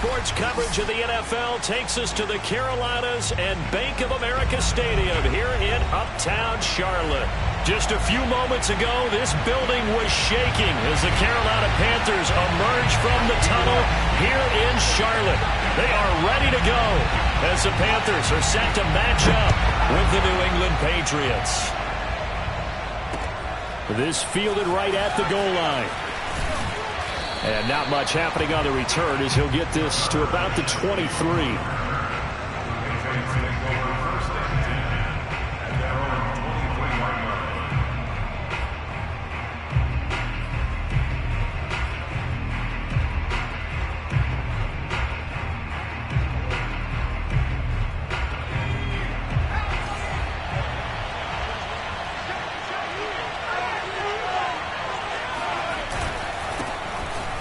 sports coverage of the NFL takes us to the Carolinas and Bank of America Stadium here in Uptown Charlotte. Just a few moments ago, this building was shaking as the Carolina Panthers emerge from the tunnel here in Charlotte. They are ready to go as the Panthers are set to match up with the New England Patriots. This fielded right at the goal line. And not much happening on the return as he'll get this to about the 23.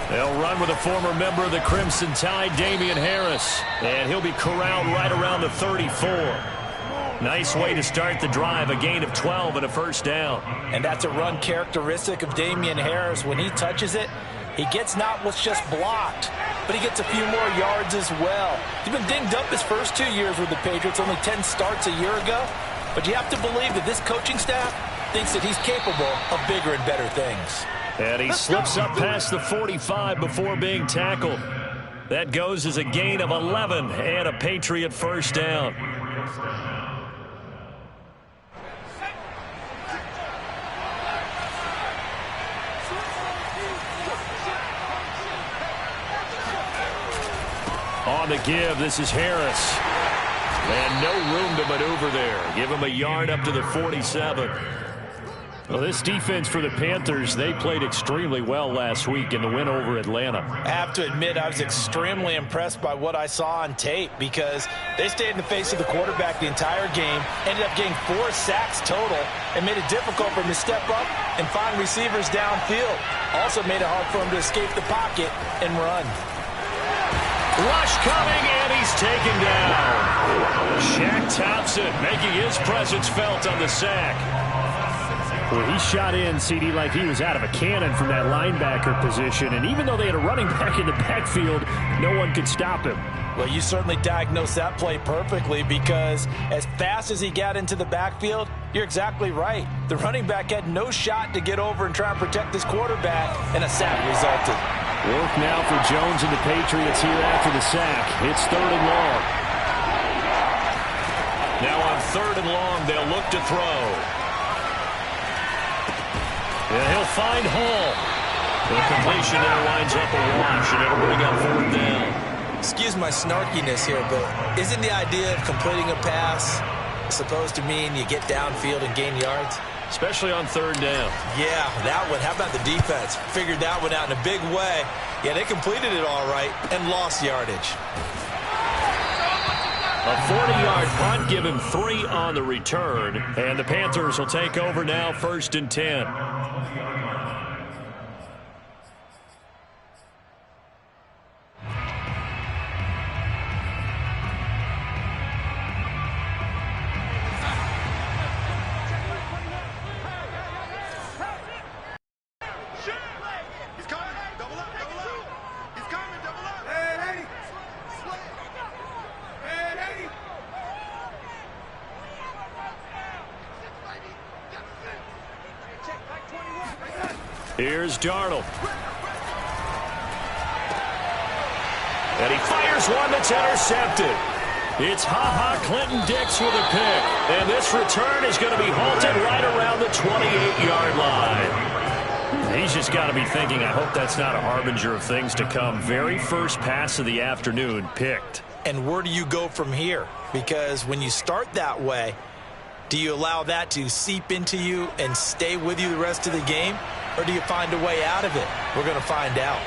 They'll run with a former member of the Crimson Tide, Damian Harris. And he'll be corralled right around the 34. Nice way to start the drive, a gain of 12 and a first down. And that's a run characteristic of Damian Harris. When he touches it, he gets not what's just blocked, but he gets a few more yards as well. He's been dinged up his first 2 years with the Patriots, only 10 starts a year ago. But you have to believe that this coaching staff thinks that he's capable of bigger and better things. And he slips up past the 45 before being tackled. That goes as a gain of 11 and a Patriot first down. On the give, this is Harris. And no room to maneuver there. Give him a yard up to the 47. Well, this defense for the Panthers, they played extremely well last week in the win over Atlanta. I have to admit, I was extremely impressed by what I saw on tape because they stayed in the face of the quarterback the entire game, ended up getting 4 sacks total, and made it difficult for him to step up and find receivers downfield. Also made it hard for him to escape the pocket and run. Rush coming, and he's taken down. Shaq Thompson making his presence felt on the sack. Well, he shot in, CD, like he was out of a cannon from that linebacker position. And even though they had a running back in the backfield, no one could stop him. Well, you certainly diagnosed that play perfectly because as fast as he got into the backfield, you're exactly right. The running back had no shot to get over and try and protect his quarterback, and a sack resulted. Work now for Jones and the Patriots here after the sack. It's 3rd and long. Now on 3rd and long, they'll look to throw. And he'll find Hall. The completion there winds up a wash, and it'll bring up 4th down. Excuse my snarkiness here, but isn't the idea of completing a pass supposed to mean you get downfield and gain yards? Especially on 3rd down. Yeah, that one. How about the defense? Figured that one out in a big way. Yeah, they completed it all right and lost yardage. A 40-yard punt, give him 3 on the return. And the Panthers will take over now, 1st and 10. Here's Darnold. And he fires one that's intercepted. It's Ha-Ha Clinton Dix with a pick. And this return is going to be halted right around the 28-yard line. He's just got to be thinking, I hope that's not a harbinger of things to come. Very first pass of the afternoon picked. And where do you go from here? Because when you start that way, do you allow that to seep into you and stay with you the rest of the game? Or do you find a way out of it? We're going to find out.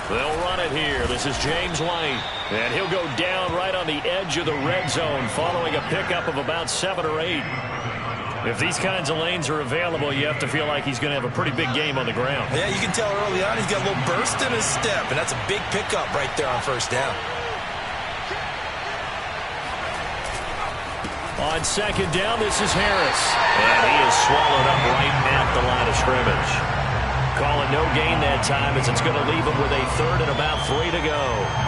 They'll run it here. This is James Lane. And he'll go down right on the edge of the red zone following a pickup of about 7 or 8. If these kinds of lanes are available, you have to feel like he's going to have a pretty big game on the ground. Yeah, you can tell early on he's got a little burst in his step, and that's a big pickup right there on 1st down. On 2nd down, this is Harris. And he is swallowed up right at the line of scrimmage. call it no gain that time as it's going to leave them with a third and about 3 to go.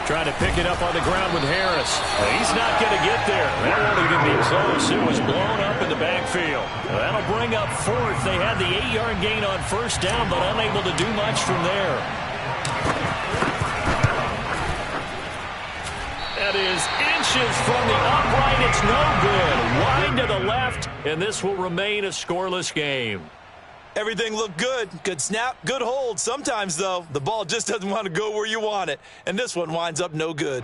Trying to pick it up on the ground with Harris. He's not going to get there. That won't even be close. It was blown up in the backfield. That'll bring up fourth. They had the 8-yard gain on first down, but unable to do much from there. That is inches from the upright. It's no good. Wide to the left, and this will remain a scoreless game. Everything looked good. Good snap, good hold. Sometimes, though, the ball just doesn't want to go where you want it. And this one winds up no good.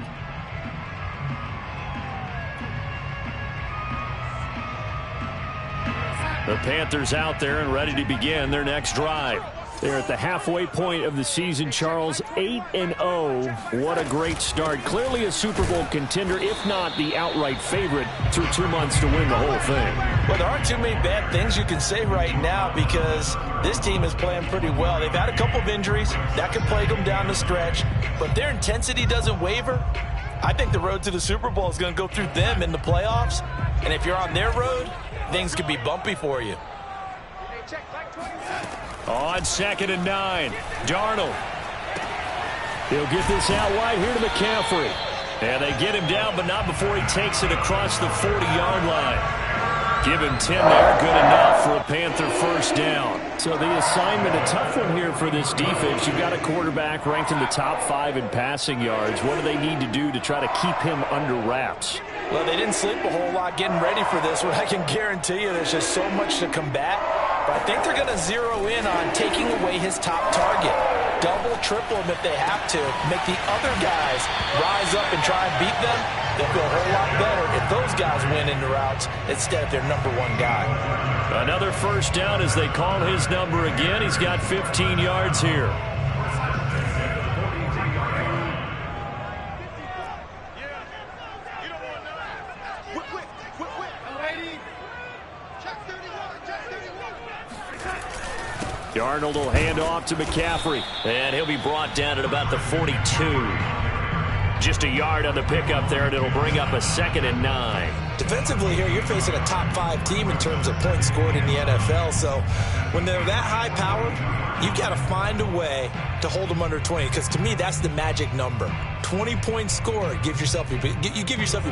The Panthers out there and ready to begin their next drive. They're at the halfway point of the season, Charles, 8-0. What a great start. Clearly a Super Bowl contender, if not the outright favorite, through 2 months to win the whole thing. Well, there aren't too many bad things you can say right now because this team is playing pretty well. They've had a couple of injuries. That could plague them down the stretch. But their intensity doesn't waver. I think the road to the Super Bowl is going to go through them in the playoffs. And if you're on their road, things could be bumpy for you. On 2nd and 9, Darnold. He'll get this out wide here to McCaffrey. And they get him down, but not before he takes it across the 40-yard line. Give him 10 there, good enough for a Panther first down. So the assignment, a tough one here for this defense. You've got a quarterback ranked in the top 5 in passing yards. What do they need to do to try to keep him under wraps? Well, they didn't sleep a whole lot getting ready for this one. I can guarantee you there's just so much to combat. But I think they're going to zero in on taking away his top target. Double, triple him if they have to. Make the other guys rise up and try and beat them. They'll feel a whole lot better if those guys win in the routes instead of their number one guy. Another first down as they call his number again. He's got 15 yards here. Darnold will hand off to McCaffrey. And he'll be brought down at about the 42. Just a yard on the pickup there, and it'll bring up a 2nd and 9. Defensively here, you're facing a top 5 team in terms of points scored in the NFL. So when they're that high powered, you've got to find a way to hold them under 20. Because to me, that's the magic number. 20 points scored, you give yourself your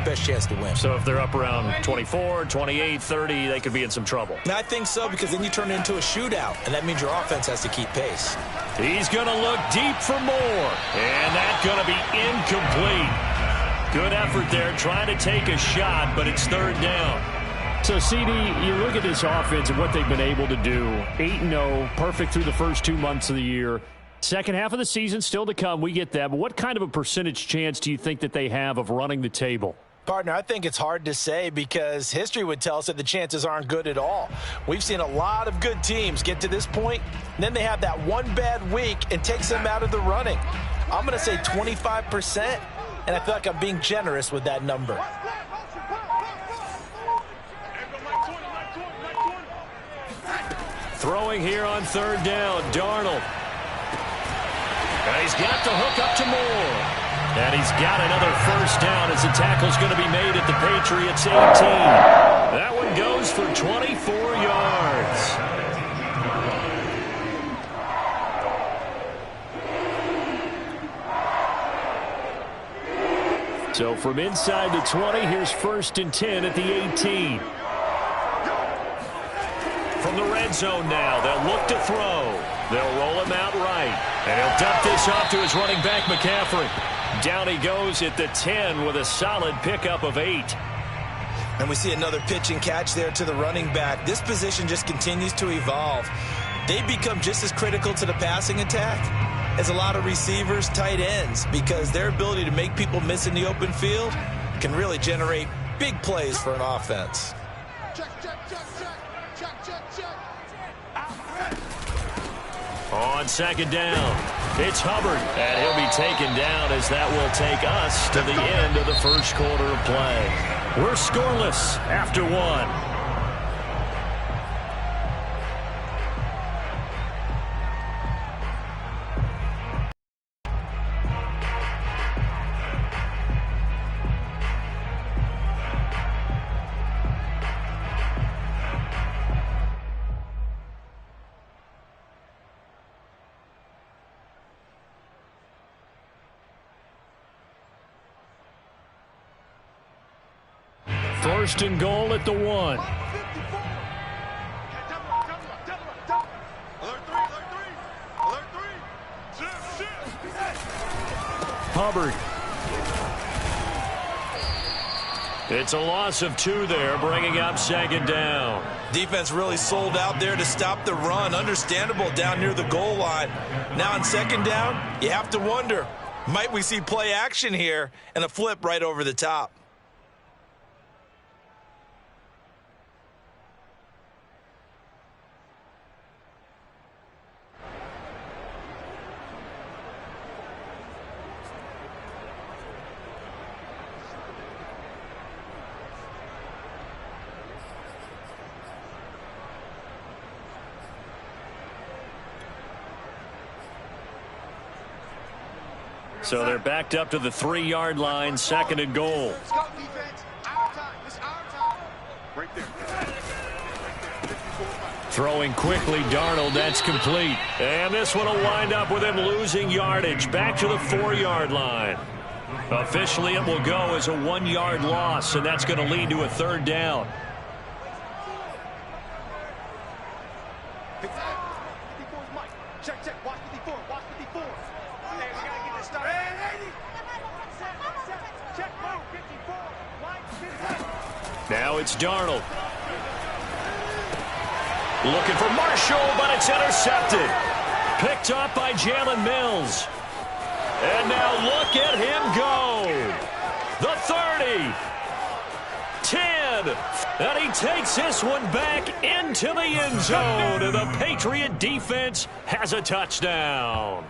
best chance to win. So if they're up around 24, 28, 30, they could be in some trouble. And I think so, because then you turn it into a shootout, and that means your offense has to keep pace. He's going to look deep for more, and that's going to be incomplete. Good effort there, trying to take a shot, but it's 3rd down. So, CD, you look at this offense and what they've been able to do. 8-0, perfect through the first 2 months of the year. Second half of the season still to come. We get that. But what kind of a percentage chance do you think that they have of running the table? Partner, I think it's hard to say because history would tell us that the chances aren't good at all. We've seen a lot of good teams get to this point, and then they have that one bad week and takes them out of the running. I'm going to say 25%, and I feel like I'm being generous with that number. Throwing here on 3rd down, Darnold. And he's got the hook up to Moore. And he's got another first down as the tackle's going to be made at the Patriots 18. That one goes for 24 yards. So from inside the 20, here's 1st and 10 at the 18. From the red zone now, they'll look to throw. They'll roll him out right. And he'll dump this off to his running back, McCaffrey. Down he goes at the 10 with a solid pickup of 8. And we see another pitch and catch there to the running back. This position just continues to evolve. They become just as critical to the passing attack as a lot of receivers, tight ends, because their ability to make people miss in the open field can really generate big plays for an offense. On second down, it's Hubbard, and he'll be taken down as that will take us to the end of the first quarter of play. We're scoreless after one. First and goal at the 1. Hubbard. It's a loss of 2 there, bringing up second down. Defense really sold out there to stop the run. Understandable down near the goal line. Now on second down, you have to wonder, might we see play action here and a flip right over the top? So they're backed up to the 3-yard line, second and goal. Throwing quickly, Darnold, that's complete. And this one will wind up with him losing yardage, back to the 4-yard line. Officially, it will go as a 1-yard loss, and that's going to lead to a third down. Now it's Darnold. Looking for Marshall, but it's intercepted. Picked up by Jalen Mills. And now look at him go. The 30. 10. And he takes this one back into the end zone. And the Patriot defense has a touchdown.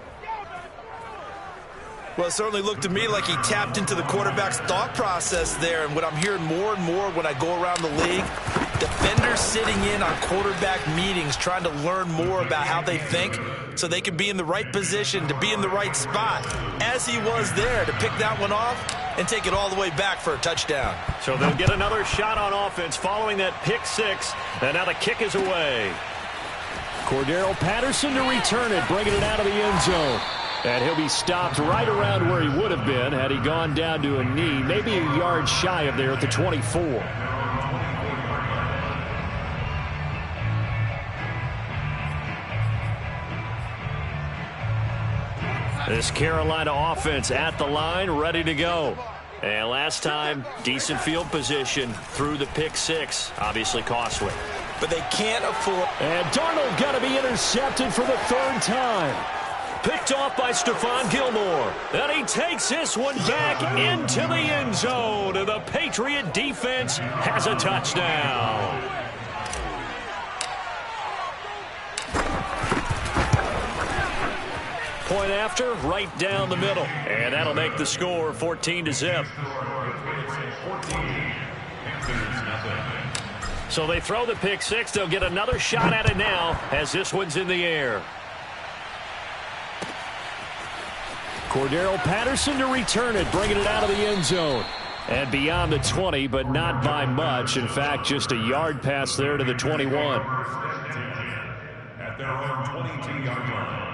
Well, it certainly looked to me like he tapped into the quarterback's thought process there. And what I'm hearing more and more when I go around the league, defenders sitting in on quarterback meetings trying to learn more about how they think so they can be in the right position, to be in the right spot, as he was there, to pick that one off and take it all the way back for a touchdown. So they'll get another shot on offense following that pick 6. And now the kick is away. Cordero Patterson to return it, bringing it out of the end zone. And he'll be stopped right around where he would have been had he gone down to a knee, maybe a yard shy of there at the 24. This Carolina offense at the line, ready to go. And last time, decent field position through the pick 6, obviously costly. But they can't afford. And Darnold got to be intercepted for the 3rd time. Picked off by Stephon Gilmore. And he takes this one back into the end zone. And the Patriot defense has a touchdown. Point after, right down the middle. And that'll make the score 14-0. So they throw the pick 6. They'll get another shot at it now as this one's in the air. Cordero Patterson to return it, bringing it out of the end zone. And beyond the 20, but not by much. In fact, just a yard pass there to the 21. At their own 22-yard line.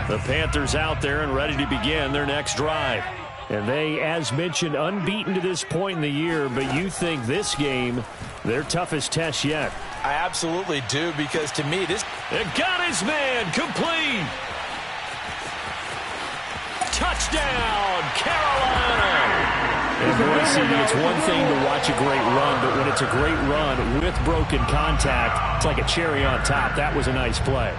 The Panthers out there and ready to begin their next drive. And they, as mentioned, unbeaten to this point in the year, but you think this game, their toughest test yet. I absolutely do, because to me, this... It got his man, complete. Touchdown, Carolina. And boy, see, it's one thing to watch a great run, but when it's a great run with broken contact, it's like a cherry on top. That was a nice play.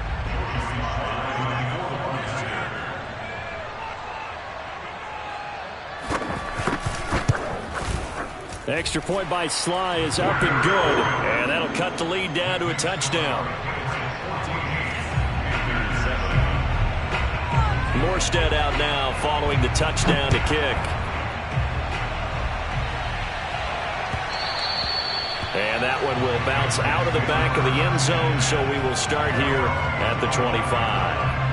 Extra point by Sly is up and good. And that'll cut the lead down to a touchdown. Morstead out now following the touchdown to kick. And that one will bounce out of the back of the end zone, so we will start here at the 25.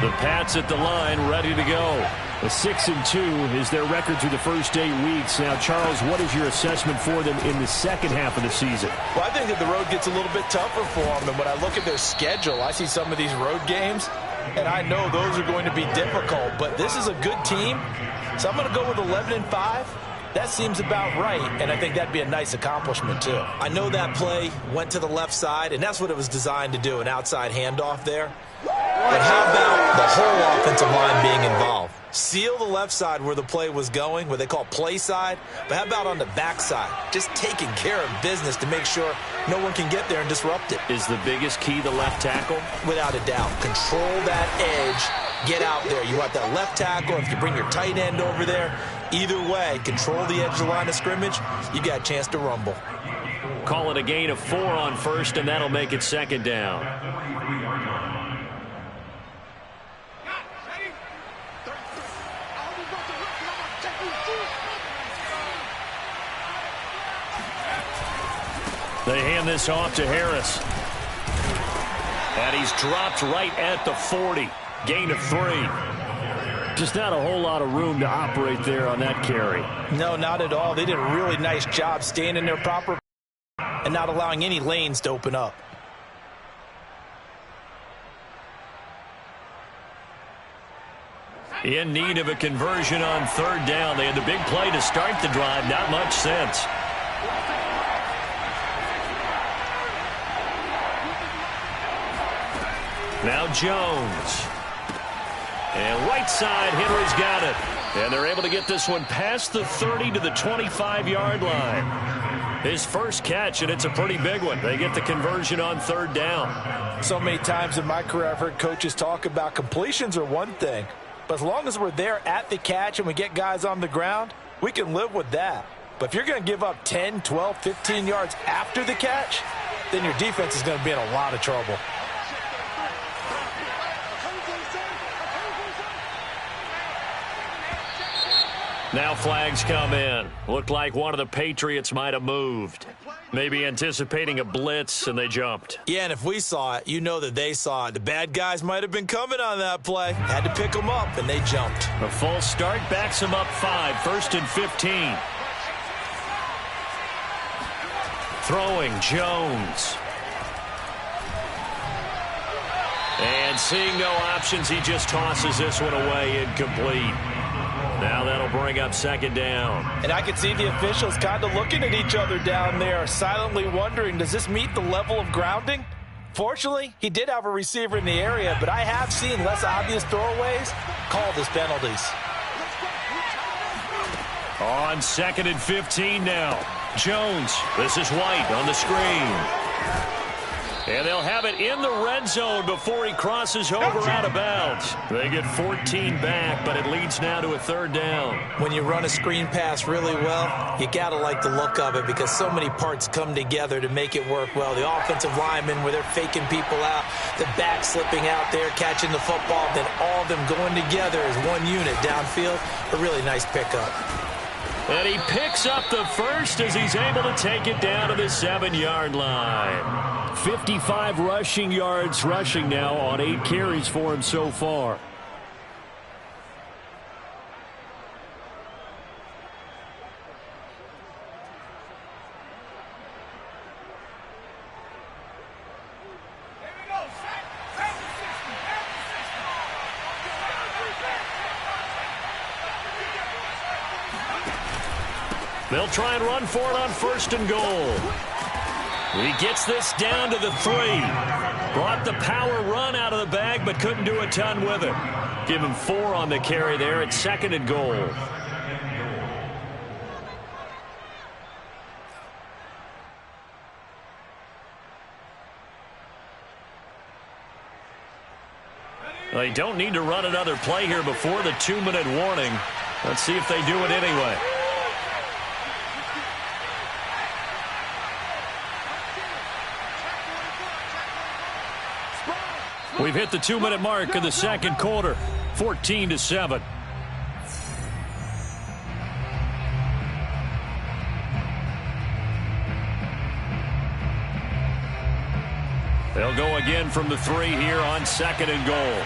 The Pats at the line, ready to go. A 6-2 is their record through the first 8 weeks. Now, Charles, what is your assessment for them in the second half of the season? Well, I think that the road gets a little bit tougher for them. And when I look at their schedule, I see some of these road games, and I know those are going to be difficult. But this is a good team, so I'm going to go with 11-5. That seems about right, and I think that'd be a nice accomplishment, too. I know that play went to the left side, and that's what it was designed to do, an outside handoff there. But how about the whole offensive line being involved? Seal the left side where the play was going, what they call play side. But how about on the back side? Just taking care of business to make sure no one can get there and disrupt it. Is the biggest key the left tackle? Without a doubt. Control that edge. Get out there. You want that left tackle. If you bring your tight end over there, either way, control the edge of the line of scrimmage, you got a chance to rumble. Call it a gain of 4 on first, and that'll make it second down. They hand this off to Harris. And he's dropped right at the 40. Gain of 3. Just not a whole lot of room to operate there on that carry. No, not at all. They did a really nice job staying in their proper and not allowing any lanes to open up. In need of a conversion on third down. They had the big play to start the drive. Not much sense. Now Jones. And right side, Henry's got it. And they're able to get this one past the 30 to the 25-yard line. His first catch, and it's a pretty big one. They get the conversion on third down. So many times in my career, I've heard coaches talk about completions are one thing. But as long as we're there at the catch and we get guys on the ground, we can live with that. But if you're going to give up 10, 12, 15 yards after the catch, then your defense is going to be in a lot of trouble. Now flags come in. Looked like one of the Patriots might have moved. Maybe anticipating a blitz, and they jumped. Yeah, and if we saw it, you know that they saw it. The bad guys might have been coming on that play. Had to pick them up, and they jumped. A false start backs them up 5. 1st and 15. Throwing, Jones. And seeing no options, he just tosses this one away, incomplete. Now that'll bring up second down. And I could see the officials kind of looking at each other down there, silently wondering, does this meet the level of grounding? Fortunately, he did have a receiver in the area, but I have seen less obvious throwaways called as penalties. On 2nd and 15 now. Jones, this is White on the screen. And they'll have it in the red zone before he crosses over out of bounds. They get 14 back, but it leads now to a third down. When you run a screen pass really well, you got to like the look of it because so many parts come together to make it work well. The offensive linemen where they're faking people out, the back slipping out there, catching the football, then all of them going together as one unit downfield. A really nice pickup. And he picks up the first as he's able to take it down to the 7-yard line. 55 rushing yards rushing now on 8 carries for him so far. They'll try and run for it on 1st and goal. He gets this down to the 3. Brought the power run out of the bag, but couldn't do a ton with it. Give him 4 on the carry there at 2nd and goal. They don't need to run another play here before the 2-minute warning. Let's see if they do it anyway. We've hit the 2-minute mark of the second quarter, 14-7. They'll go again from the 3 here on 2nd and goal.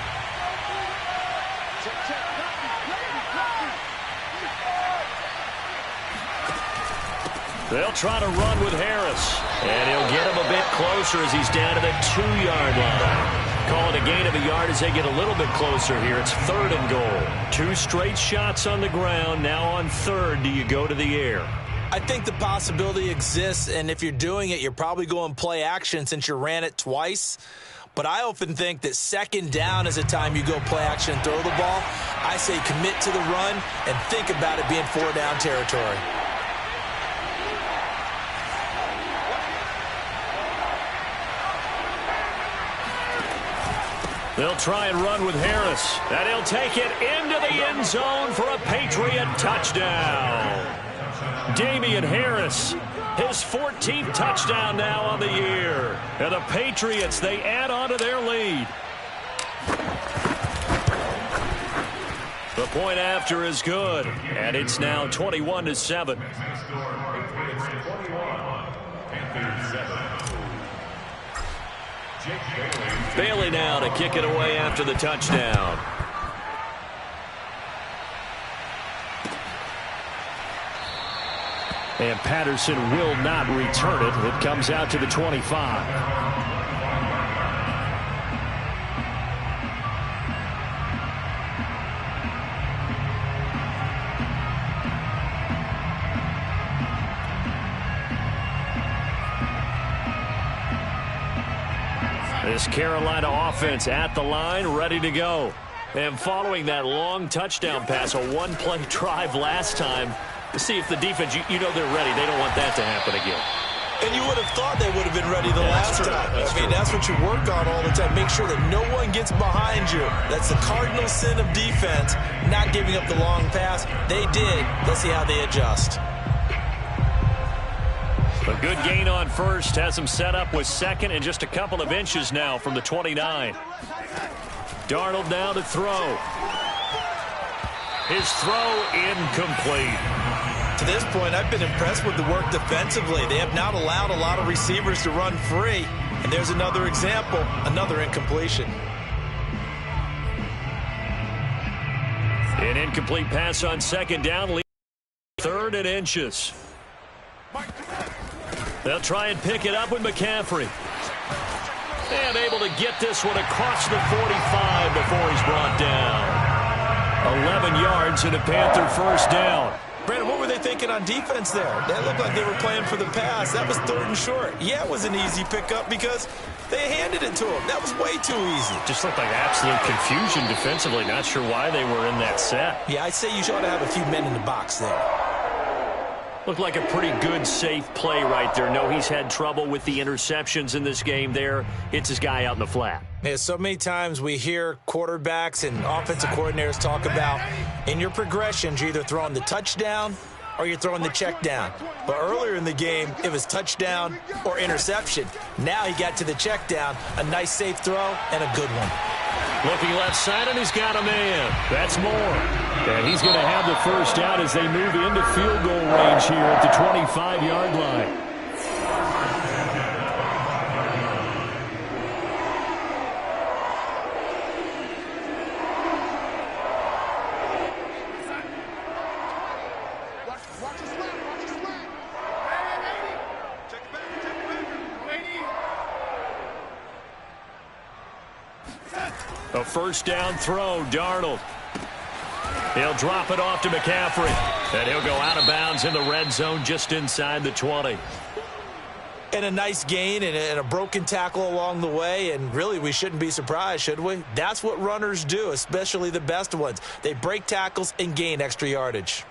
They'll try to run with Harris. And he'll get him a bit closer as he's down to the 2-yard line. Call it a gain of a yard as they get a little bit closer here. It's 3rd and goal. 2 straight shots on the ground. Now on 3rd, do you go to the air? I think the possibility exists, and if you're doing it, you're probably going play action since you ran it twice. But I often think that 2nd down is a time you go play action and throw the ball. I say commit to the run and think about it being 4-down territory. They'll try and run with Harris. And he'll take it into the end zone for a Patriot touchdown. Damian Harris, his 14th touchdown now on the year. And the Patriots, they add on to their lead. The point after is good. And it's now 21-7. Bailey now to kick it away after the touchdown. And Patterson will not return it. It comes out to the 25. This Carolina offense at the line, ready to go. And following that long touchdown pass, a one-play drive last time, to see if the defense, you know they're ready. They don't want that to happen again. And you would have thought they would have been ready the last time. That's what you work on all the time. Make sure that no one gets behind you. That's the cardinal sin of defense, not giving up the long pass. They did. Let's see how they adjust. A good gain on first has him set up with 2nd and just a couple of inches now from the 29. Darnold now to throw. His throw incomplete. To this point, I've been impressed with the work defensively. They have not allowed a lot of receivers to run free. And there's another example, another incompletion. An incomplete pass on 2nd down, 3rd and inches. They'll try and pick it up with McCaffrey. And able to get this one across the 45 before he's brought down. 11 yards and a Panther first down. Brandon, what were they thinking on defense there? That looked like they were playing for the pass. That was 3rd and short. Yeah, it was an easy pickup because they handed it to him. That was way too easy. Just looked like absolute confusion defensively. Not sure why they were in that set. Yeah, I'd say you ought to have a few men in the box there. Looked like a pretty good, safe play right there. No, he's had trouble with the interceptions in this game there. Hits his guy out in the flat. Yeah, so many times we hear quarterbacks and offensive coordinators talk about in your progressions, you're either throwing the touchdown or you're throwing the check down. But earlier in the game, it was touchdown or interception. Now he got to the check down, a nice safe throw, and a good one. Looking left side, and he's got a man. That's Moore. And he's going to have the first down as they move into field goal range here at the 25-yard line. A first down throw, Darnold. He'll drop it off to McCaffrey. And he'll go out of bounds in the red zone just inside the 20. And a nice gain and a broken tackle along the way. And really, we shouldn't be surprised, should we? That's what runners do, especially the best ones. They break tackles and gain extra yardage.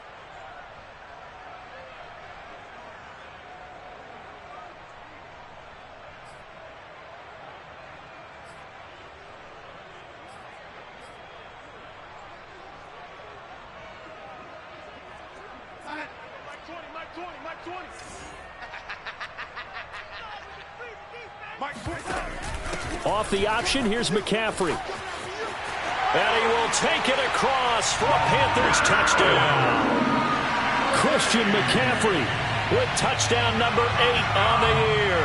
Off the option, here's McCaffrey. And he will take it across for a Panthers touchdown. Christian McCaffrey with touchdown number 8 on the year.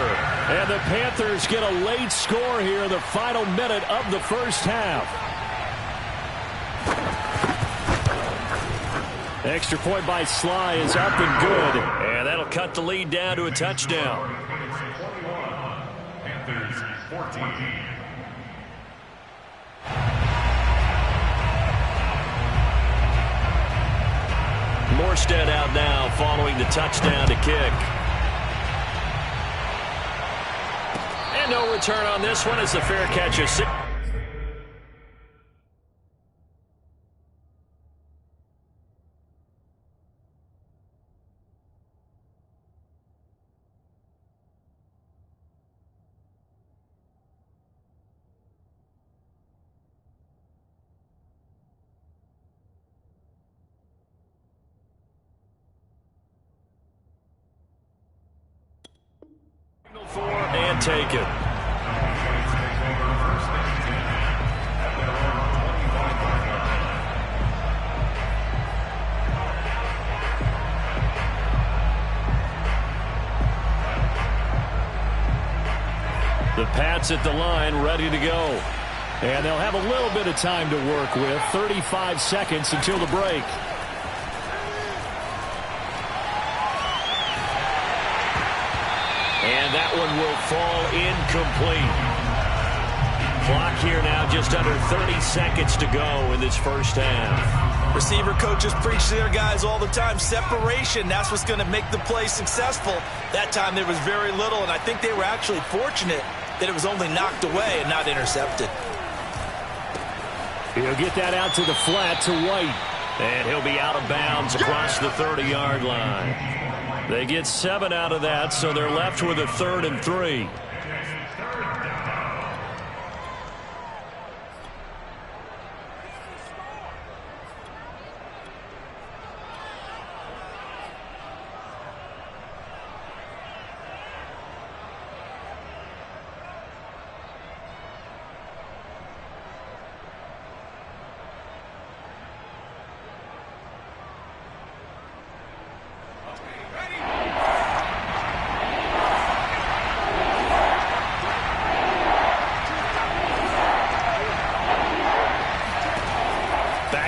And the Panthers get a late score here in the final minute of the first half. Extra point by Sly is up and good. And that'll cut the lead down to a touchdown. Panthers 14. Morstead out now following the touchdown to kick. And no return on this one as the fair catch is 6. And take it. The Pats at the line, ready to go. And they'll have a little bit of time to work with. 35 seconds until the break. And that one will fall incomplete. Clock here now just under 30 seconds to go in this first half. Receiver coaches preach to their guys all the time. Separation, that's what's going to make the play successful. That time there was very little, and I think they were actually fortunate that it was only knocked away and not intercepted. He'll get that out to the flat to White. And he'll be out of bounds across the 30-yard line. They get 7 out of that, so they're left with a 3rd and 3.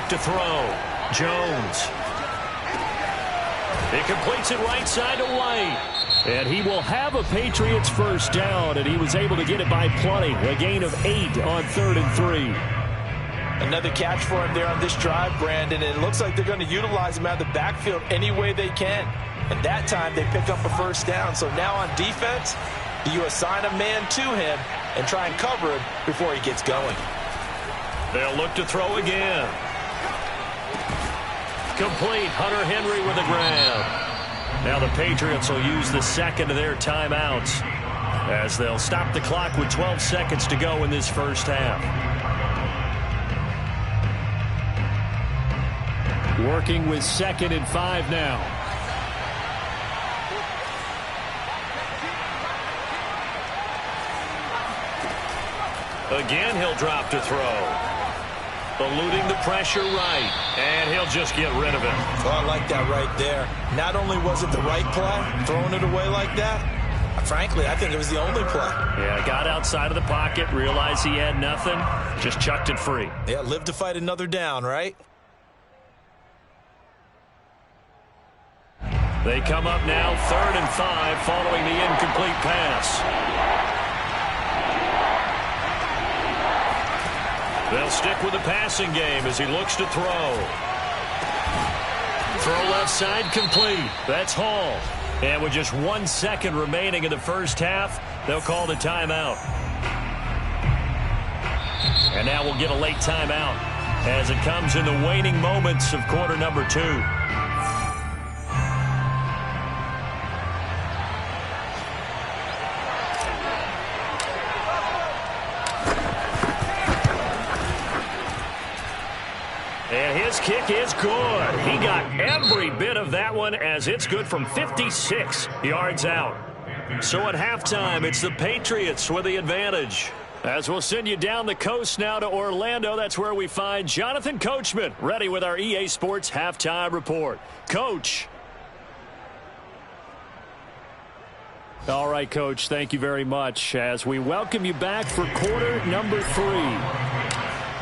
To throw. Jones. He completes it right side to White. And he will have a Patriots first down, and he was able to get it by plenty. A gain of 8 on 3rd and 3. Another catch for him there on this drive, Brandon. And it looks like they're going to utilize him out of the backfield any way they can. And that time they pick up a first down. So now on defense, you assign a man to him and try and cover him before he gets going. They'll look to throw again. Complete. Hunter Henry with the grab. Now the Patriots will use the second of their timeouts as they'll stop the clock with 12 seconds to go in this first half. Working with 2nd and 5 now. Again, he'll drop to throw. Eluding the pressure right, and he'll just get rid of it. Oh, I like that right there. Not only was it the right play, throwing it away like that, frankly, I think it was the only play. Yeah, got outside of the pocket, realized he had nothing, just chucked it free. Yeah, live to fight another down, right? They come up now 3rd and 5 following the incomplete pass. They'll stick with the passing game as he looks to throw. Throw left side complete. That's Hall. And with just 1 second remaining in the first half, they'll call the timeout. And now we'll get a late timeout as it comes in the waning moments of quarter number 2. And this kick is good. He got every bit of that one as it's good from 56 yards out. So at halftime, it's the Patriots with the advantage. As we'll send you down the coast now to Orlando, that's where we find Jonathan Coachman, ready with our EA Sports Halftime Report. Coach. All right, Coach, thank you very much as we welcome you back for quarter number 3.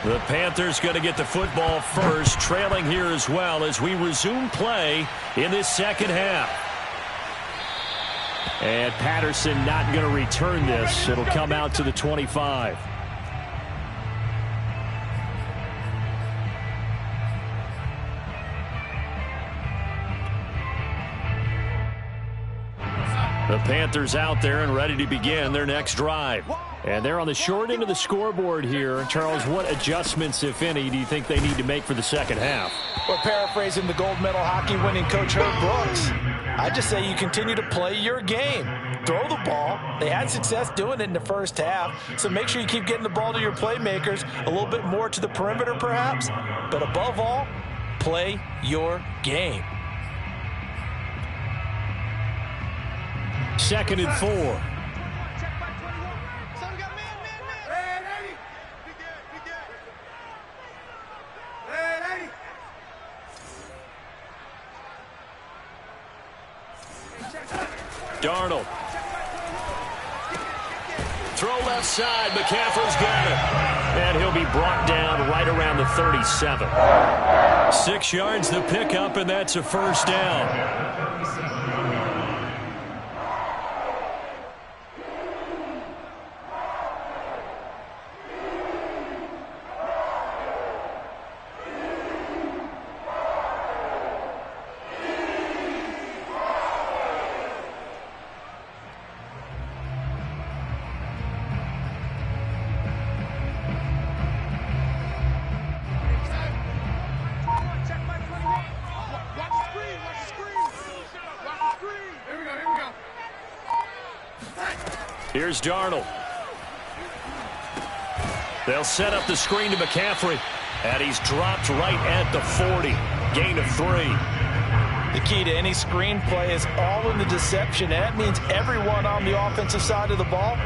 The Panthers going to get the football first, trailing here as well as we resume play in this second half. And Patterson not going to return this. It'll come out to the 25. The Panthers out there and ready to begin their next drive. And they're on the short end of the scoreboard here. Charles, what adjustments, if any, do you think they need to make for the second half? Well, paraphrasing the gold medal hockey winning coach Herb Brooks, I just say you continue to play your game. Throw the ball. They had success doing it in the first half, so make sure you keep getting the ball to your playmakers, a little bit more to the perimeter perhaps, but above all, play your game. 2nd and 4. Darnold. Throw left side. McCaffrey's got it. And he'll be brought down right around the 37. 6 yards the pickup, and that's a first down. Here's Darnold. They'll set up the screen to McCaffrey. And he's dropped right at the 40. Gain of 3. The key to any screen play is all in the deception. And that means everyone on the offensive side of the ball.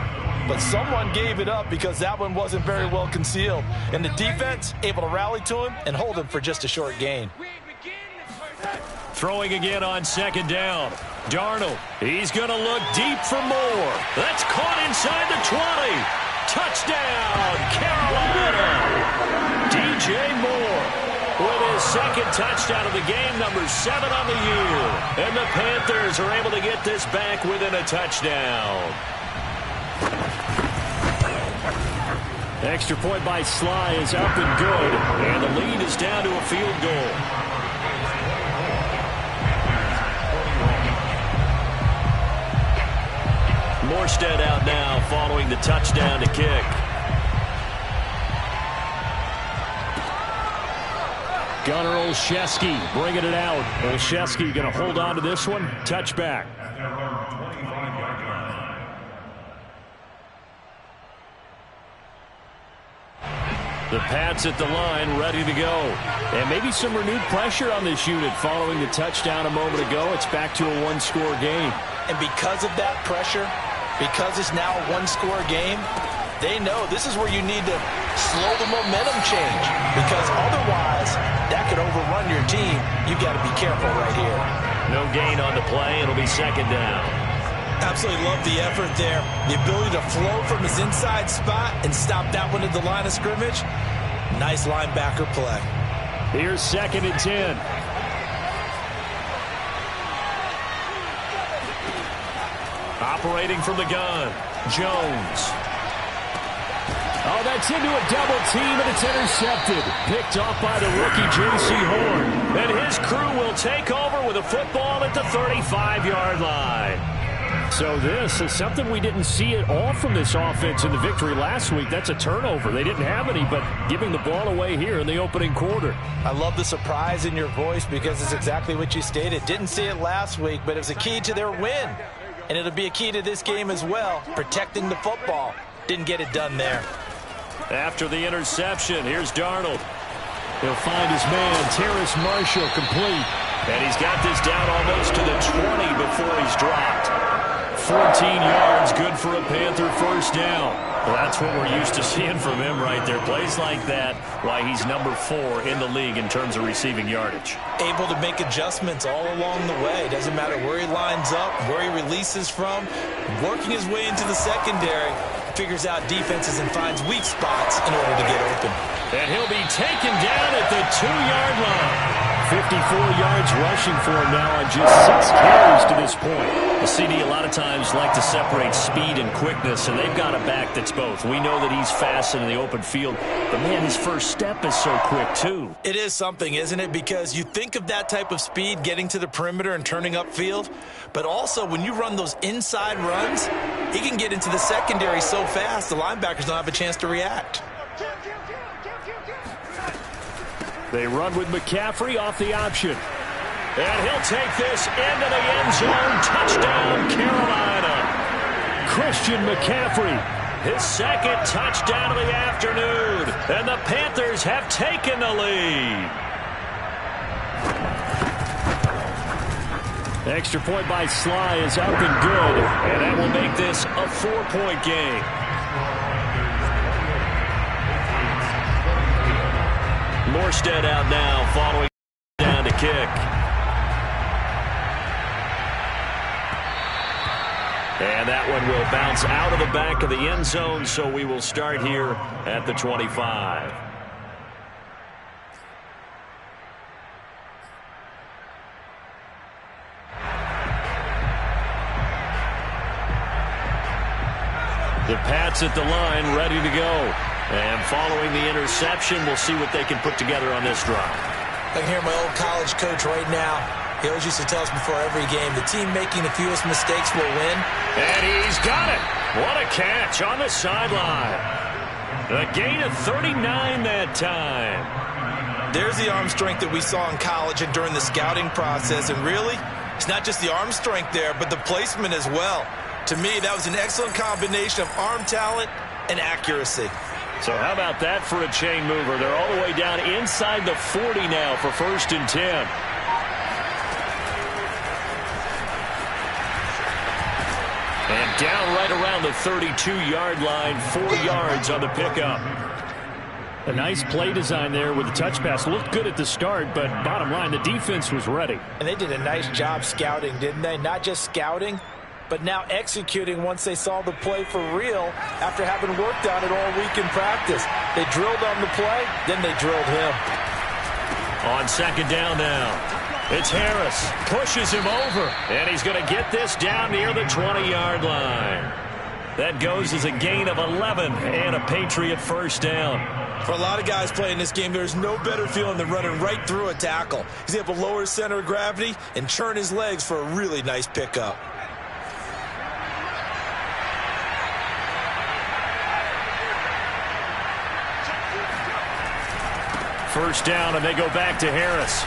But someone gave it up because that one wasn't very well concealed. And the defense able to rally to him and hold him for just a short gain. Throwing again on 2nd down. Darnold, he's going to look deep for more. That's caught inside the 20. Touchdown, Carolina. DJ Moore with his 2nd touchdown of the game, number 7 on the year. And the Panthers are able to get this back within a touchdown. Extra point by Sly is up and good. And the lead is down to a field goal. Morstead out now following the touchdown to kick. Gunnar Olszewski bringing it out. Olszewski going to hold on to this one. Touchback. The Pats at the line, ready to go. And maybe some renewed pressure on this unit following the touchdown a moment ago. It's back to a 1-score game. And because of that pressure, because it's now a 1-score game, they know this is where you need to slow the momentum change. Because otherwise, that could overrun your team. You've got to be careful right here. No gain on the play. It'll be 2nd down. Absolutely love the effort there. The ability to flow from his inside spot and stop that one at the line of scrimmage. Nice linebacker play. Here's 2nd and 10. Operating from the gun, Jones. Oh, that's into a double team, and it's intercepted. Picked off by the rookie, J.C. Horn. And his crew will take over with a football at the 35-yard line. So this is something we didn't see at all from this offense in the victory last week. That's a turnover. They didn't have any, but giving the ball away here in the opening quarter. I love the surprise in your voice because it's exactly what you stated. Didn't see it last week, but it was a key to their win. And it'll be a key to this game as well, protecting the football. Didn't get it done there. After the interception, here's Darnold. He'll find his man, Terrace Marshall, complete. And he's got this down almost to the 20 before he's dropped. 14 yards, good for a Panther first down. Well, that's what we're used to seeing from him right there. Plays like that, why he's number 4 in the league in terms of receiving yardage. Able to make adjustments all along the way. Doesn't matter where he lines up, where he releases from. Working his way into the secondary, figures out defenses and finds weak spots in order to get open. And he'll be taken down at the 2-yard line. 54 yards rushing for him now on just 6 carries to this point. The CD a lot of times like to separate speed and quickness, and they've got a back that's both. We know that he's fast in the open field, but, man, his first step is so quick, too. It is something, isn't it? Because you think of that type of speed getting to the perimeter and turning upfield, but also when you run those inside runs, he can get into the secondary so fast the linebackers don't have a chance to react. They run with McCaffrey off the option. And he'll take this into the end zone. Touchdown, Carolina. Christian McCaffrey. His second touchdown of the afternoon. And the Panthers have taken the lead. Extra point by Sly is up and good. And that will make this a 4-point game. Morstead out now, following down to kick. And that one will bounce out of the back of the end zone, so we will start here at the 25. The Pats at the line, ready to go. And following the interception, we'll see what they can put together on this drive. I can hear my old college coach right now. He always used to tell us before every game, the team making the fewest mistakes will win. And he's got it. What a catch on the sideline. A gain of 39 that time. There's the arm strength that we saw in college and during the scouting process. And really, it's not just the arm strength there, but the placement as well. To me, that was an excellent combination of arm talent and accuracy. So how about that for a chain mover? They're all the way down inside the 40 now for 1st and 10. And down right around the 32-yard line, 4 yards on the pickup. A nice play design there with the touch pass. Looked good at the start, but bottom line, the defense was ready. And they did a nice job scouting, didn't they? Not just scouting, but now executing once they saw the play for real after having worked on it all week in practice. They drilled on the play, then they drilled him. On 2nd down now, it's Harris. Pushes him over, and he's going to get this down near the 20-yard line. That goes as a gain of 11 and a Patriot first down. For a lot of guys playing this game, there's no better feeling than running right through a tackle. He's able to lower his center of gravity and churn his legs for a really nice pickup. First down, and they go back to Harris.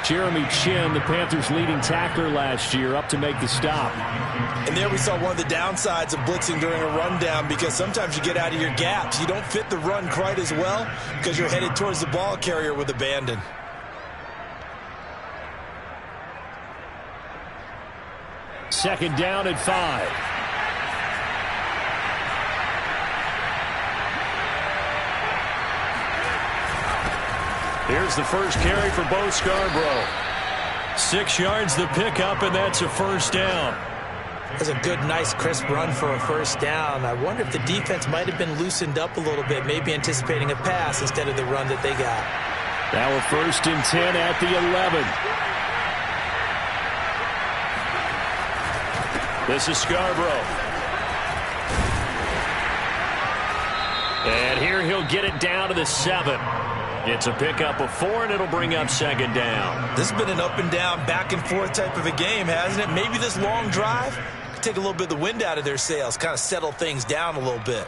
Jeremy Chin, the Panthers' leading tackler last year, up to make the stop. And there we saw one of the downsides of blitzing during a rundown, because sometimes you get out of your gaps. You don't fit the run quite as well because you're headed towards the ball carrier with abandon. Second down at 5. Here's the first carry for Bo Scarborough. 6 yards the pickup, and that's a first down. That's a good, nice, crisp run for a first down. I wonder if the defense might have been loosened up a little bit, maybe anticipating a pass instead of the run that they got. Now a 1st and 10 at the 11. This is Scarborough. And here he'll get it down to the 7. It's a pickup of 4, and it'll bring up 2nd down. This has been an up and down, back and forth type of a game, hasn't it? Maybe this long drive could take a little bit of the wind out of their sails, kind of settle things down a little bit.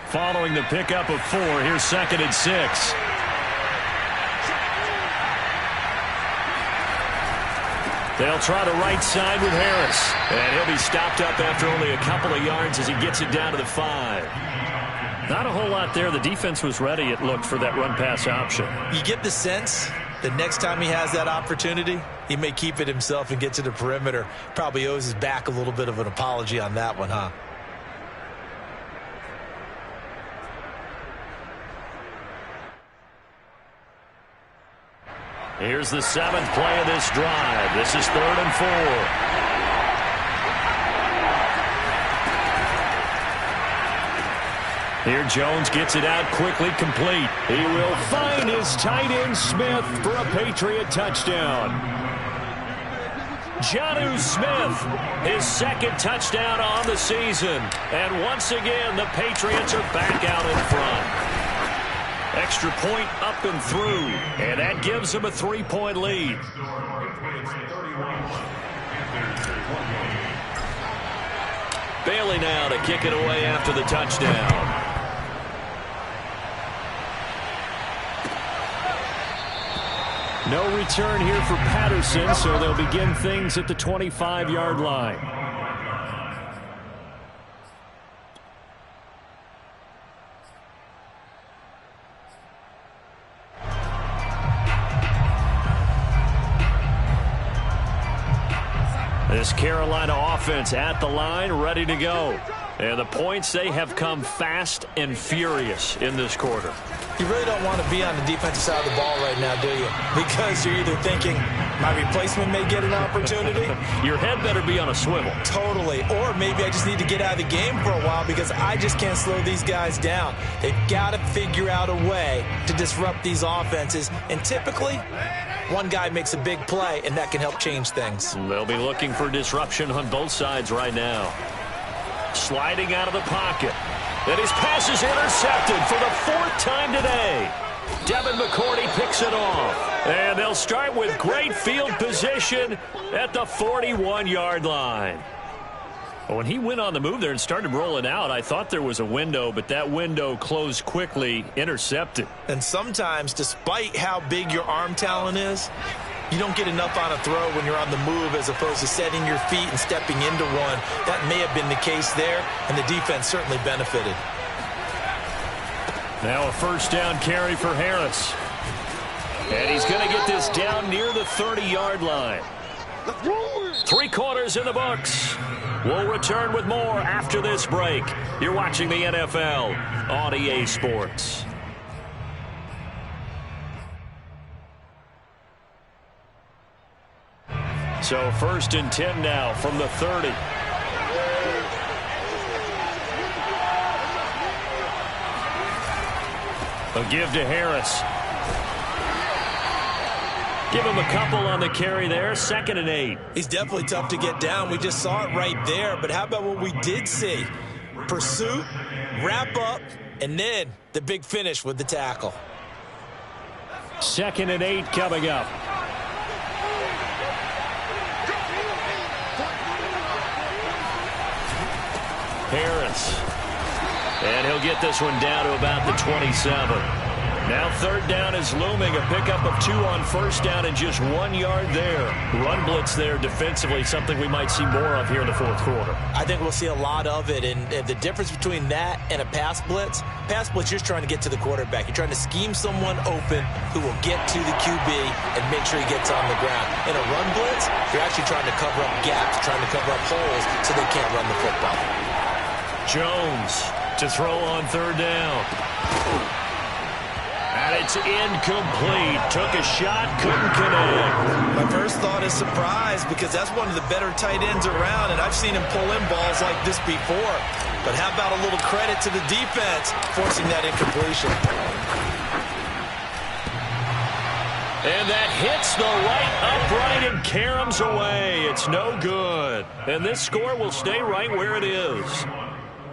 Following the pickup of 4, here's 2nd and 6. They'll try the right side with Harris. And he'll be stopped up after only a couple of yards as he gets it down to the 5. Not a whole lot there. The defense was ready, it looked, for that run-pass option. You get the sense that next time he has that opportunity, he may keep it himself and get to the perimeter. Probably owes his back a little bit of an apology on that one, huh? Here's the 7th play of this drive. This is 3rd and 4. Here Jones gets it out quickly, complete. He will find his tight end Smith for a Patriot touchdown. Jonnu Smith, his 2nd touchdown on the season. And once again, the Patriots are back out in front. Extra point up and through, and that gives them a 3-point lead. Bailey now to kick it away after the touchdown. No return here for Patterson, so they'll begin things at the 25-yard line. This Carolina offense at the line, ready to go. And the points, they have come fast and furious in this quarter. You really don't want to be on the defensive side of the ball right now, do you? Because you're either thinking, my replacement may get an opportunity. Your head better be on a swivel. Totally. Or maybe I just need to get out of the game for a while because I just can't slow these guys down. They've got to figure out a way to disrupt these offenses. And typically, one guy makes a big play, and that can help change things. They'll be looking for disruption on both sides right now. Sliding out of the pocket. And his pass is intercepted for the 4th time today. Devin McCourty picks it off. And they'll start with great field position at the 41-yard line. When he went on the move there and started rolling out, I thought there was a window, but that window closed quickly, intercepted. And sometimes, despite how big your arm talent is, you don't get enough on a throw when you're on the move as opposed to setting your feet and stepping into one. That may have been the case there, and the defense certainly benefited. Now a 1st down carry for Harris. And he's going to get this down near the 30-yard line. 3 quarters in the books. We'll return with more after this break. You're watching the NFL on EA Sports. So 1st and 10 now from the 30. A give to Harris. Give him a couple on the carry there. 2nd and 8. He's definitely tough to get down. We just saw it right there. But how about what we did see? Pursuit, wrap up, and then the big finish with the tackle. 2nd and 8 coming up. Harris. And he'll get this one down to about the 27. Now 3rd down is looming. A pickup of 2 on 1st down and just 1 yard there. Run blitz there defensively, something we might see more of here in the 4th quarter. I think we'll see a lot of it. And the difference between that and a pass blitz, you're just trying to get to the quarterback. You're trying to scheme someone open who will get to the QB and make sure he gets on the ground. In a run blitz, you're actually trying to cover up gaps, trying to cover up holes so they can't run the football. Jones to throw on 3rd down. And it's incomplete. Took a shot, couldn't connect. My first thought is surprise because that's one of the better tight ends around, and I've seen him pull in balls like this before. But how about a little credit to the defense forcing that incompletion? And that hits the right upright and caroms away. It's no good. And this score will stay right where it is.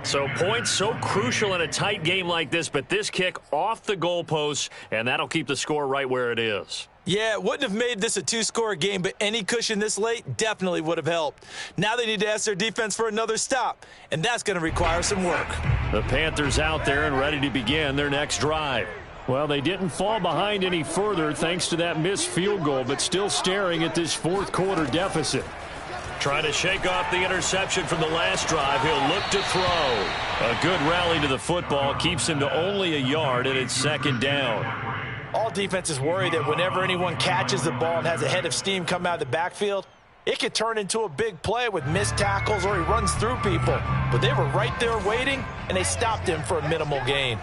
So points so crucial in a tight game like this, but this kick off the goalposts, and that'll keep the score right where it is. Yeah, it wouldn't have made this a 2-score game, but any cushion this late definitely would have helped. Now they need to ask their defense for another stop, and that's going to require some work. The Panthers out there and ready to begin their next drive. Well, they didn't fall behind any further thanks to that missed field goal, but still staring at this fourth quarter deficit. Trying to shake off the interception from the last drive. He'll look to throw. A good rally to the football keeps him to only a yard, and it's second down. All defenses worry that whenever anyone catches the ball and has a head of steam come out of the backfield, it could turn into a big play with missed tackles or he runs through people. But they were right there waiting, and they stopped him for a minimal gain.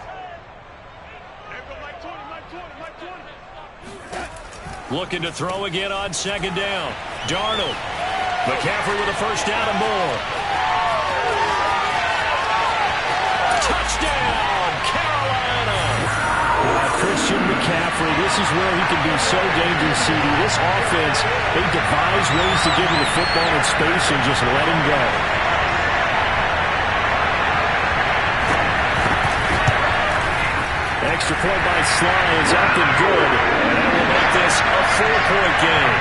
Looking to throw again on second down. Darnold. McCaffrey with a first down and more. Touchdown, Carolina! Christian McCaffrey, this is where he can be so dangerous, CD. This offense, they devise ways to give him the football in space and just let him go. Extra point by Sly is up and good. And that will make this a 4-point game.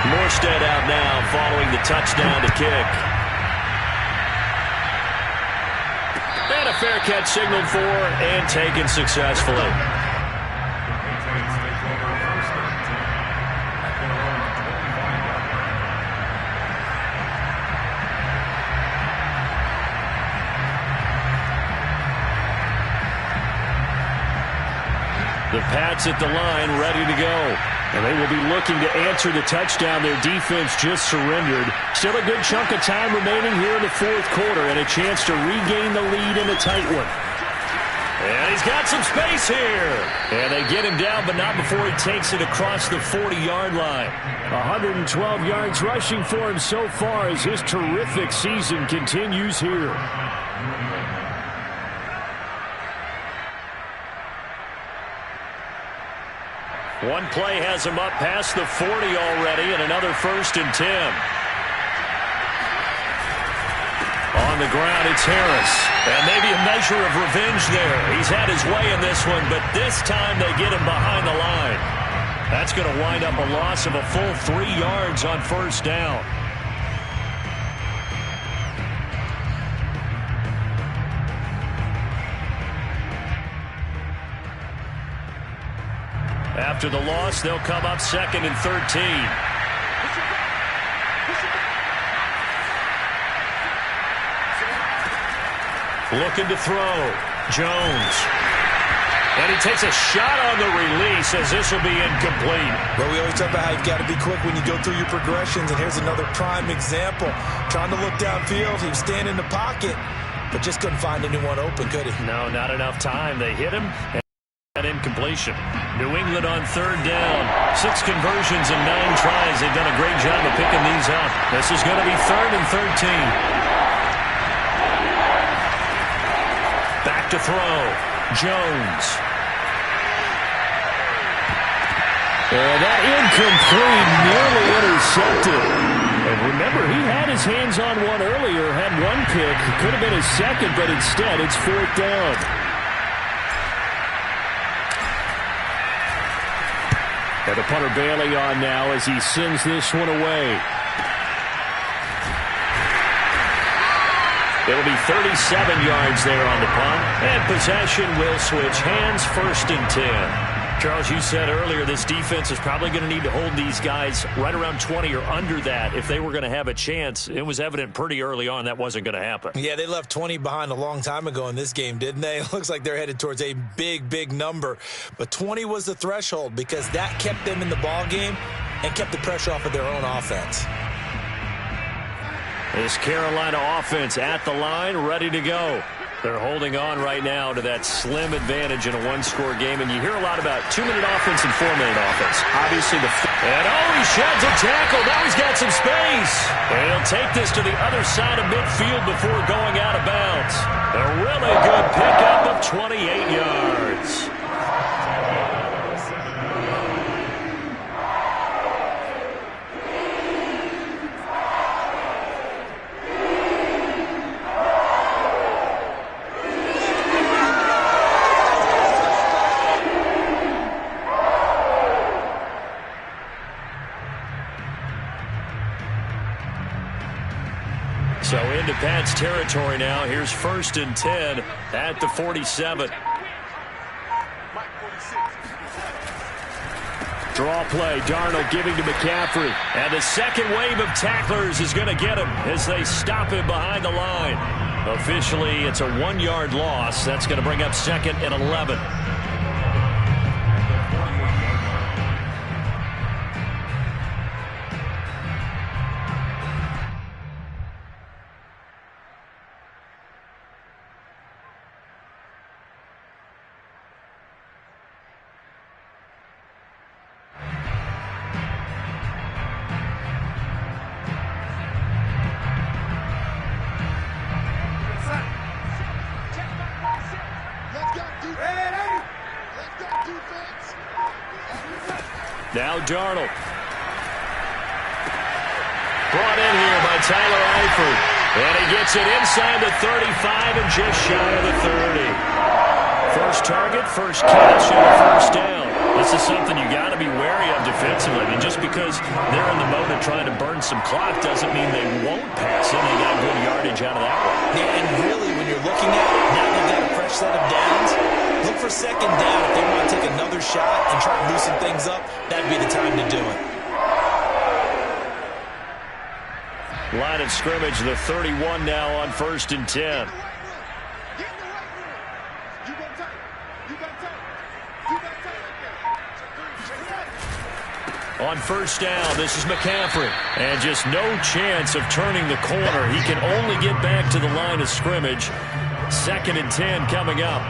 Morstead out now following the touchdown to kick. And a fair catch signaled for and taken successfully. The Pats at the line, ready to go. And they will be looking to answer the touchdown their defense just surrendered. Still a good chunk of time remaining here in the fourth quarter and a chance to regain the lead in a tight one. And he's got some space here. And they get him down, but not before he takes it across the 40-yard line. 112 yards rushing for him so far as his terrific season continues here. One play has him up past the 40 already, and another 1st and 10. On the ground, it's Harris. And maybe a measure of revenge there. He's had his way in this one, but this time they get him behind the line. That's going to wind up a loss of a full 3 yards on first down. After the loss, they'll come up 2nd and 13. Looking to throw. Jones. And he takes a shot on the release as this will be incomplete. Well, we always talk about how you've got to be quick when you go through your progressions, and here's another prime example. Trying to look downfield, he was standing in the pocket, but just couldn't find anyone open, could he? No, not enough time. They hit him. That incompletion. New England on 3rd down. 6 conversions and 9 tries. They've done a great job of picking these up. This is going to be 3rd and 13. Back to throw. Jones. And that incomplete, nearly intercepted. And remember, he had his hands on one earlier, had one pick. It could have been his second, but instead it's 4th down. And the punter Bailey on now as he sends this one away. It'll be 37 yards there on the punt. And possession will switch hands, 1st and 10. Charles, you said earlier this defense is probably going to need to hold these guys right around 20 or under that if they were going to have a chance. It was evident pretty early on that wasn't going to happen. Yeah, they left 20 behind a long time ago in this game, didn't they? It looks like they're headed towards a big, big number. But 20 was the threshold because that kept them in the ball game and kept the pressure off of their own offense. This Carolina offense at the line, ready to go. They're holding on right now to that slim advantage in a one-score game. And you hear a lot about 2-minute offense and 4-minute offense. Obviously, and he sheds a tackle. Now he's got some space. And he'll take this to the other side of midfield before going out of bounds. A really good pickup of 28 yards. So in into Pat's territory now. Here's 1st and 10 at the 47. Draw play. Darnold giving to McCaffrey. And the second wave of tacklers is going to get him as they stop him behind the line. Officially, it's a 1-yard loss. That's going to bring up 2nd and 11. Now Darnold. Brought in here by Tyler Eifert. And he gets it inside the 35 and just shy of the 30. First target, first catch, and a first down. This is something you got to be wary of defensively. I mean, just because they're in the mode of trying to burn some clock doesn't mean they won't pass it. They got good yardage out of that one. Yeah, and really, when you're looking at it, now they've got a fresh set of downs. Look for 2nd down. If they want to take another shot and try to loosen things up, that'd be the time to do it. Line of scrimmage, the 31 now on 1st and 10. On 1st down, this is McCaffrey. And just no chance of turning the corner. He can only get back to the line of scrimmage. 2nd and 10 coming up.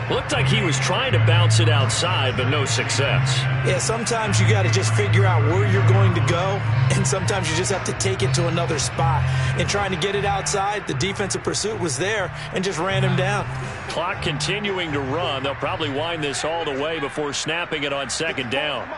Looked like he was trying to bounce it outside, but no success. Yeah, sometimes you got to just figure out where you're going to go, and sometimes you just have to take it to another spot. And trying to get it outside, the defensive pursuit was there and just ran him down. Clock continuing to run. They'll probably wind this all the way before snapping it on 2nd down.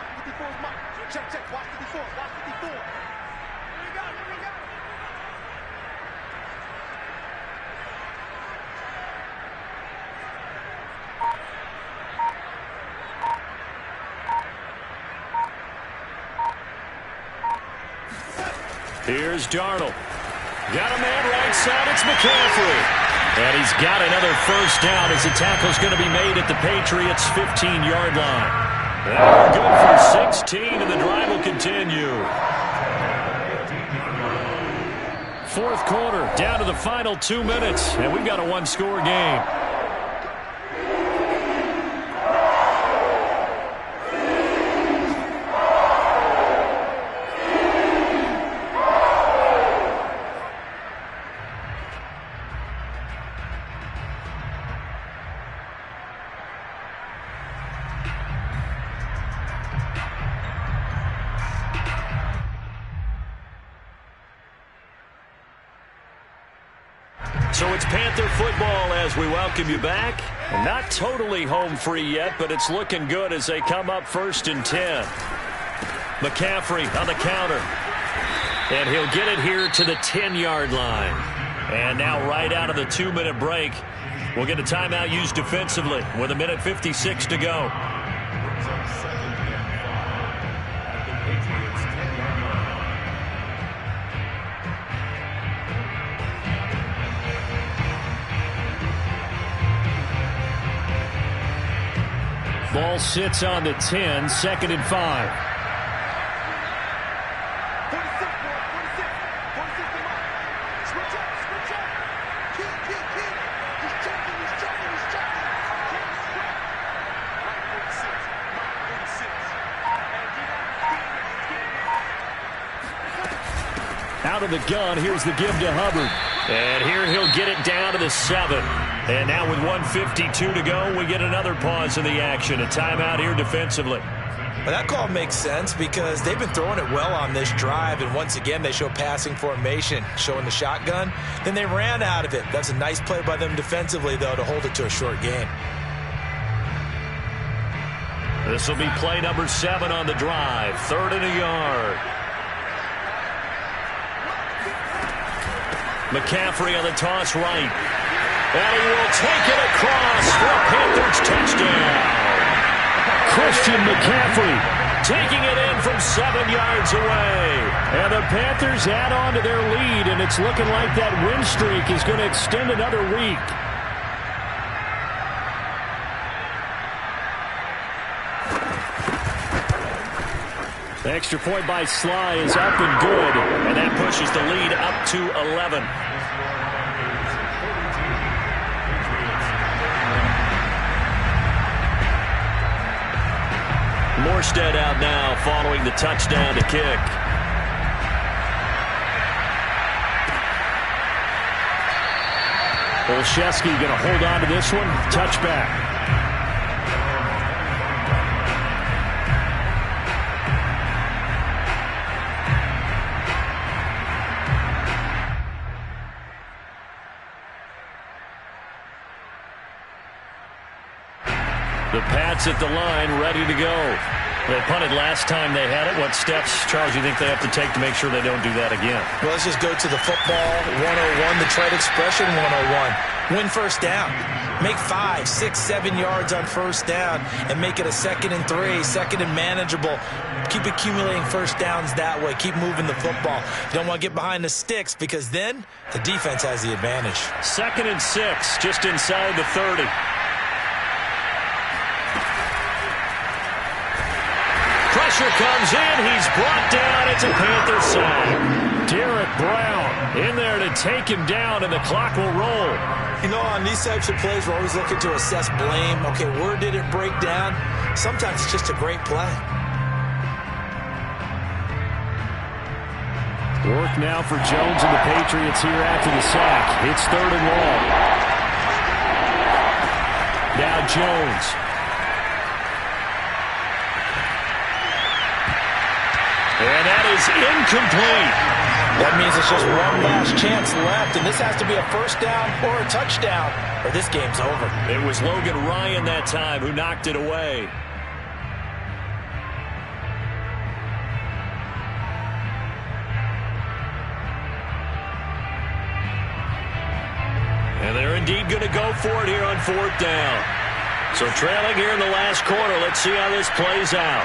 Here's Darnold. Got a man right side. It's McCaffrey. And he's got another first down as the tackle's going to be made at the Patriots' 15-yard line. They're good for 16, and the drive will continue. 4th quarter, down to the final 2 minutes, and we've got a 1-score game. So it's Panther football as we welcome you back. Not totally home free yet, but it's looking good as they come up 1st and 10. McCaffrey on the counter. And he'll get it here to the 10-yard line. And now right out of the 2-minute break, we'll get a timeout used defensively with 1:56 to go. Ball sits on the 10, 2nd and 5. Out of the gun, here's the give to Hubbard. And here he'll get it down to the 7. And now with 1:52 to go, we get another pause in the action. A timeout here defensively. Well, that call makes sense because they've been throwing it well on this drive, and once again they show passing formation, showing the shotgun. Then they ran out of it. That's a nice play by them defensively, though, to hold it to a short gain. This will be play number 7 on the drive. 3rd and a yard. McCaffrey on the toss right. And he will take it across for a Panthers touchdown. Christian McCaffrey taking it in from 7 yards away. And the Panthers add on to their lead, and it's looking like that win streak is going to extend another week. The extra point by Sly is up and good, and that pushes the lead up to 11. Morstead out now following the touchdown to kick. Olszewski going to hold on to this one. Touchback. The Pats at the line, ready to go. They punted last time they had it. What steps, Charles, do you think they have to take to make sure they don't do that again? Well, let's just go to the football 101, the trade expression 101. Win first down. Make 5, 6, 7 yards on first down and make it a 2nd and 3, 2nd and manageable. Keep accumulating first downs that way. Keep moving the football. You don't want to get behind the sticks because then the defense has the advantage. 2nd and 6, just inside the 30. Pressure comes in. He's brought down. It's a Panther sack. Derek Brown in there to take him down, and the clock will roll. You know, on these types of plays, we're always looking to assess blame. Okay, where did it break down? Sometimes it's just a great play. Work now for Jones and the Patriots here after the sack. It's 3rd and long. Now Jones. And that is incomplete. That means it's just one last chance left, and this has to be a first down or a touchdown, or this game's over. It was Logan Ryan that time who knocked it away. And they're indeed going to go for it here on 4th down. So trailing here in the last quarter, let's see how this plays out.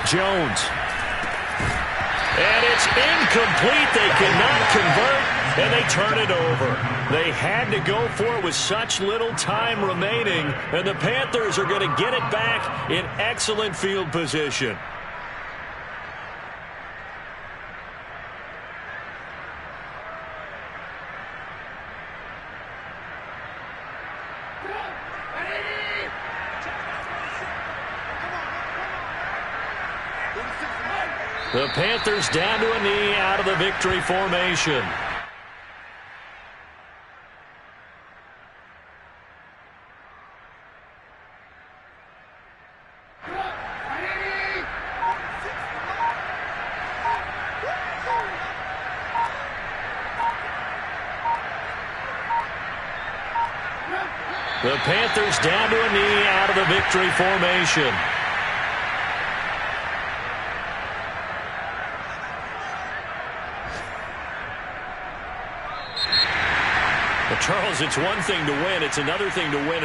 Jones. And it's incomplete. They cannot convert, and they turn it over. They had to go for it with such little time remaining, and the Panthers are going to get it back in excellent field position. The Panthers down to a knee out of the victory formation. The Panthers down to a knee out of the victory formation. Charles, it's one thing to win. It's another thing to win